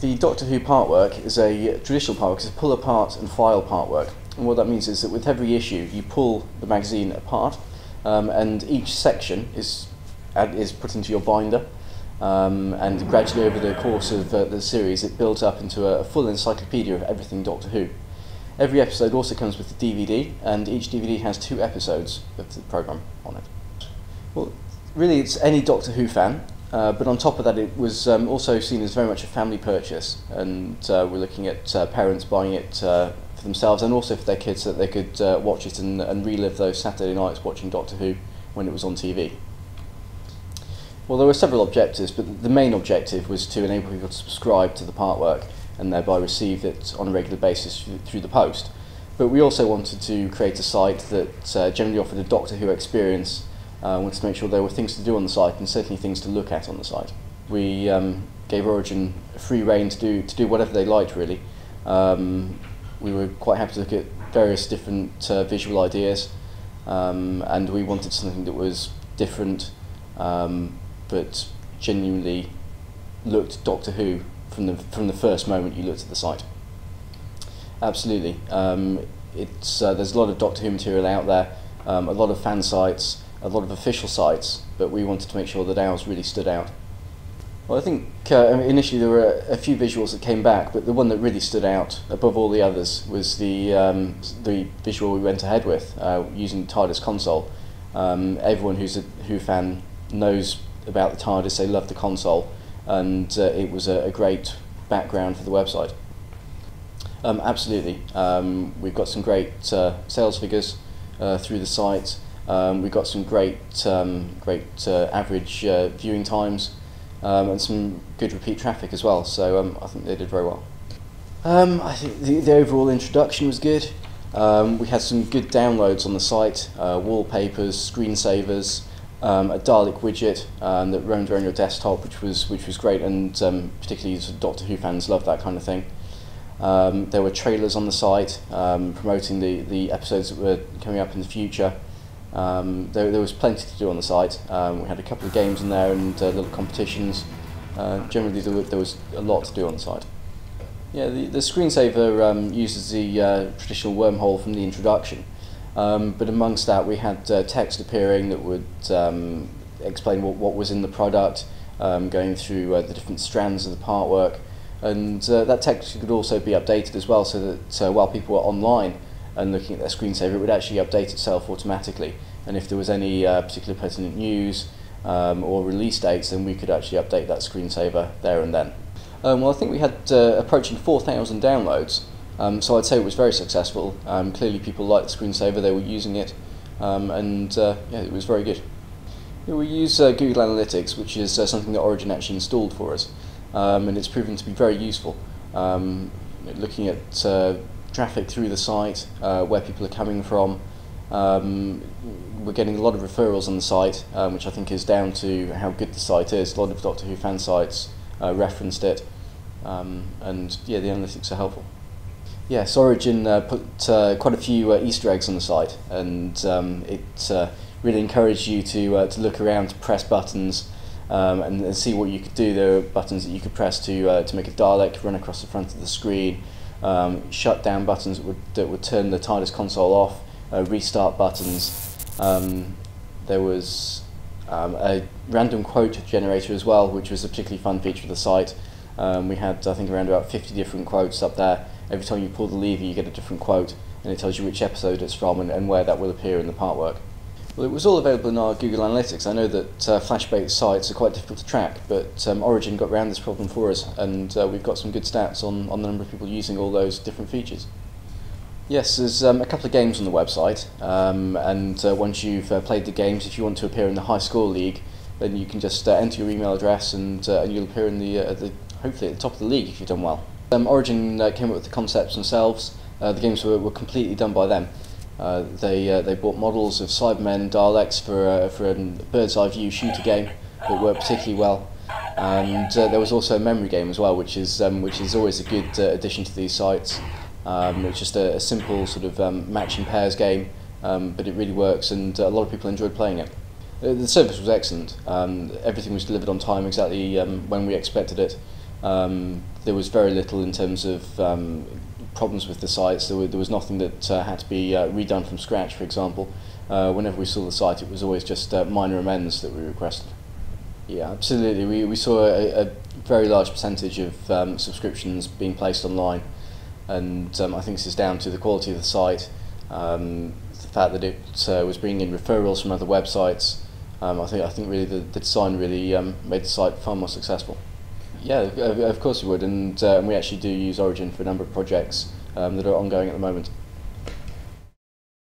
The Doctor Who part work is a traditional part work, it's a pull apart and file part work. And what that means is that with every issue you pull the magazine apart and each section is put into your binder, and gradually over the course of the series it builds up into a full encyclopedia of everything Doctor Who. Every episode also comes with a DVD, and each DVD has 2 episodes of the programme on it. Well, really it's any Doctor Who fan, but on top of that it was also seen as very much a family purchase, and we're looking at parents buying it for themselves and also for their kids so that they could watch it and relive those Saturday nights watching Doctor Who when it was on TV. Well, there were several objectives, but the main objective was to enable people to subscribe to the part work and thereby receive it on a regular basis through the post. But we also wanted to create a site that generally offered a Doctor Who experience. Wanted to make sure there were things to do on the site and certainly things to look at on the site. We gave Origin free rein to do whatever they liked, really. We were quite happy to look at various different visual ideas, and we wanted something that was different but genuinely looked Doctor Who from the first moment you looked at the site. Absolutely. There's a lot of Doctor Who material out there, a lot of fan sites, a lot of official sites, but we wanted to make sure that ours really stood out. Well, I think initially there were a few visuals that came back, but the one that really stood out above all the others was the visual we went ahead with, using the TARDIS console. Everyone who's a Who fan knows about the TARDIS, they love the console, and it was a great background for the website. Absolutely. We've got some great sales figures through the site. We've got some great average viewing times, and some good repeat traffic as well, so I think they did very well. I think the overall introduction was good. We had some good downloads on the site, wallpapers, screensavers, a Dalek widget that roamed around your desktop, which was great, and particularly Doctor Who fans love that kind of thing. There were trailers on the site promoting the episodes that were coming up in the future. There was plenty to do on the site. We had a couple of games in there and little competitions. Generally there was a lot to do on the site. Yeah, the screensaver uses the traditional wormhole from the introduction, but amongst that we had text appearing that would explain what was in the product, going through the different strands of the part work, and that text could also be updated as well, so that while people were online and looking at their screensaver, it would actually update itself automatically, and if there was any particular pertinent news or release dates, then we could actually update that screensaver there and then. Well, I think we had approaching 4,000 downloads, so I'd say it was very successful. Clearly people liked the screensaver, they were using it, and yeah, it was very good. Yeah, we use Google Analytics, which is something that Origin actually installed for us, and it's proven to be very useful. Looking at traffic through the site, where people are coming from. We're getting a lot of referrals on the site, which I think is down to how good the site is. A lot of Doctor Who fan sites referenced it, and yeah, the analytics are helpful. Yes, Origin put quite a few Easter eggs on the site, and it really encouraged you to look around, to press buttons, and see what you could do. There were buttons that you could press to make a Dalek run across the front of the screen. Shut down buttons that would turn the TARDIS console off, restart buttons. There was a random quote generator as well, which was a particularly fun feature of the site. We had, I think, around about 50 different quotes up there. Every time you pull the lever you get a different quote, and it tells you which episode it's from and where that will appear in the part work. Well, it was all available in our Google Analytics. I know that Flash-based sites are quite difficult to track, but Origin got around this problem for us, and we've got some good stats on the number of people using all those different features. Yes, there's a couple of games on the website, and once you've played the games, if you want to appear in the High Score League, then you can just enter your email address and you'll appear in hopefully at the top of the league if you've done well. Origin came up with the concepts themselves. The games were completely done by them. They bought models of Cybermen, Daleks for a bird's eye view shooter game that worked particularly well, and there was also a memory game as well, which is always a good addition to these sites. It's just a simple sort of matching pairs game, but it really works, and a lot of people enjoyed playing it. The service was excellent. Everything was delivered on time, exactly when we expected it. There was very little in terms of problems with the sites. There was nothing that had to be redone from scratch, for example. Whenever we saw the site, it was always just minor amends that we requested. Yeah, absolutely. We saw a very large percentage of subscriptions being placed online, and I think this is down to the quality of the site, the fact that it was bringing in referrals from other websites. I think really the design really made the site far more successful. Yeah, of course we would, and we actually do use Origin for a number of projects that are ongoing at the moment.